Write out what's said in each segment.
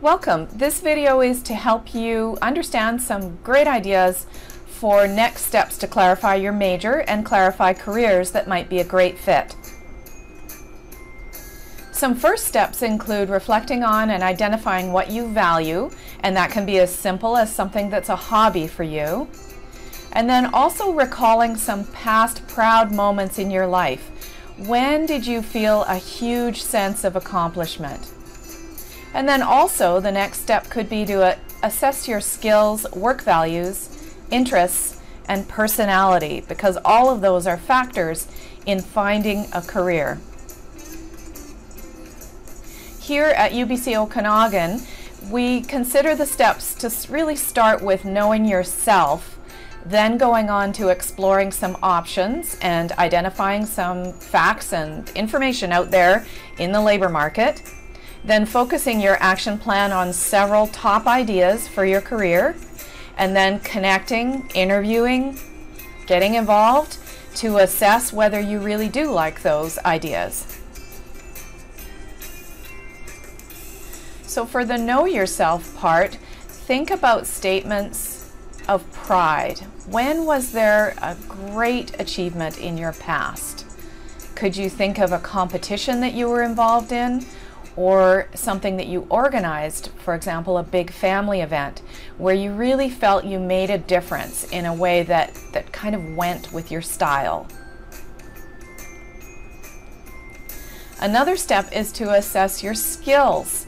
Welcome. This video is to help you understand some great ideas for next steps to clarify your major and clarify careers that might be a great fit. Some first steps include reflecting on and identifying what you value, and that can be as simple as something that's a hobby for you. And then also recalling some past proud moments in your life. When did you feel a huge sense of accomplishment? And then also the next step could be to assess your skills, work values, interests, and personality, because all of those are factors in finding a career. Here at UBC Okanagan, we consider the steps to really start with knowing yourself, then going on to exploring some options and identifying some facts and information out there in the labor market, then focusing your action plan on several top ideas for your career, and then connecting, interviewing, getting involved to assess whether you really do like those ideas. So for the know yourself part, think about statements of pride. When was there a great achievement in your past? Could you think of a competition that you were involved in, or something that you organized, for example, a big family event, where you really felt you made a difference in a way that kind of went with your style? Another step is to assess your skills.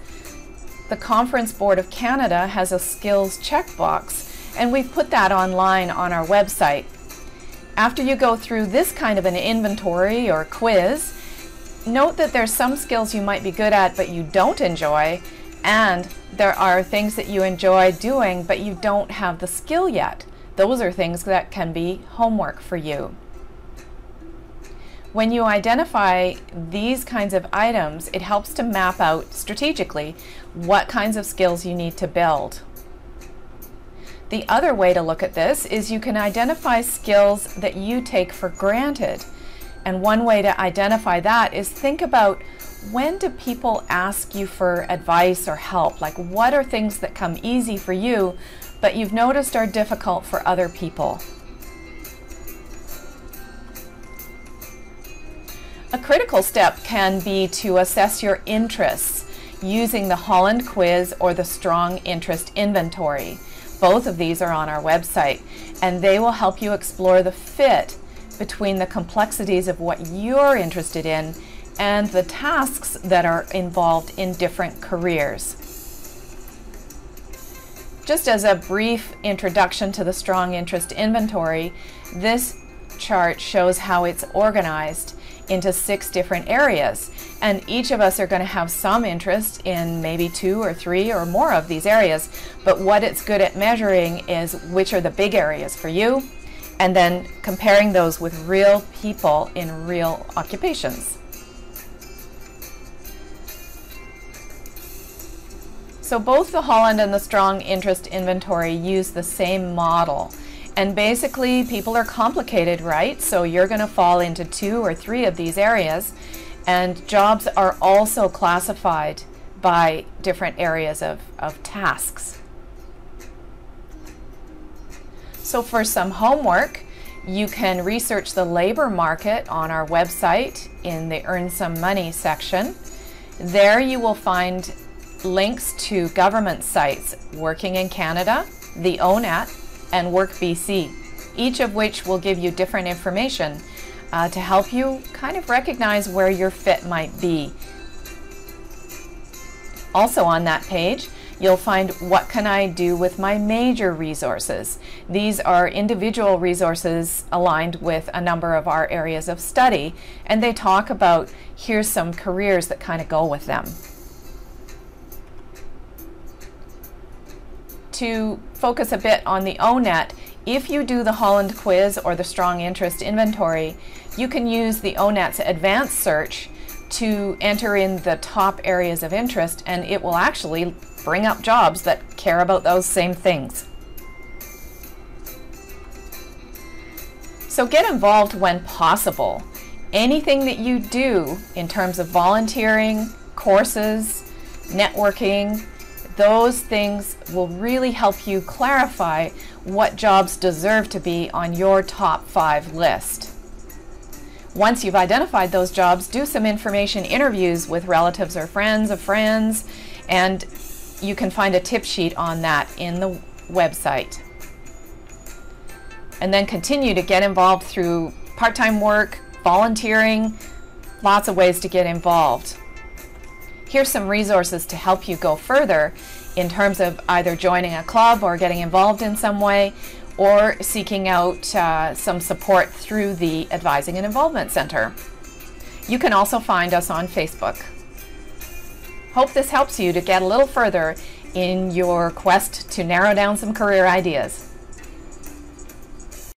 The Conference Board of Canada has a skills checkbox, and we've put that online on our website. After you go through this kind of an inventory or quiz, note that there's some skills you might be good at but you don't enjoy, and there are things that you enjoy doing but you don't have the skill yet. Those are things that can be homework for you. When you identify these kinds of items, it helps to map out strategically what kinds of skills you need to build. The other way to look at this is you can identify skills that you take for granted. And one way to identify that is think about, when do people ask you for advice or help? Like, what are things that come easy for you but you've noticed are difficult for other people? A critical step can be to assess your interests using the Holland quiz or the Strong Interest Inventory. Both of these are on our website, and they will help you explore the fit between the complexities of what you're interested in and the tasks that are involved in different careers. Just as a brief introduction to the Strong Interest Inventory, this chart shows how it's organized into 6 different areas, and each of us are going to have some interest in maybe 2 or 3 or more of these areas, but what it's good at measuring is which are the big areas for you, and then comparing those with real people in real occupations. So both the Holland and the Strong Interest Inventory use the same model. And basically, people are complicated, right? So you're going to fall into 2 or 3 of these areas, and jobs are also classified by different areas of tasks. So for some homework, you can research the labor market on our website in the Earn Some Money section. There you will find links to government sites, Working in Canada, the ONET, and Work BC, each of which will give you different information to help you kind of recognize where your fit might be. Also on that page, you'll find What Can I Do with My Major resources. These are individual resources aligned with a number of our areas of study, and they talk about, here's some careers that kind of go with them. To focus a bit on the ONET, if you do the Holland quiz or the Strong Interest Inventory, you can use the ONET's advanced search to enter in the top areas of interest, and it will actually bring up jobs that care about those same things. So get involved when possible. Anything that you do in terms of volunteering, courses, networking, Those things will really help you clarify what jobs deserve to be on your top 5 list. Once you've identified those jobs, do some information interviews with relatives or friends of friends, and you can find a tip sheet on that in the website. And then continue to get involved through part-time work, volunteering, lots of ways to get involved. Here's some resources to help you go further in terms of either joining a club or getting involved in some way, or seeking out some support through the Advising and Involvement Center. You can also find us on Facebook. Hope this helps you to get a little further in your quest to narrow down some career ideas.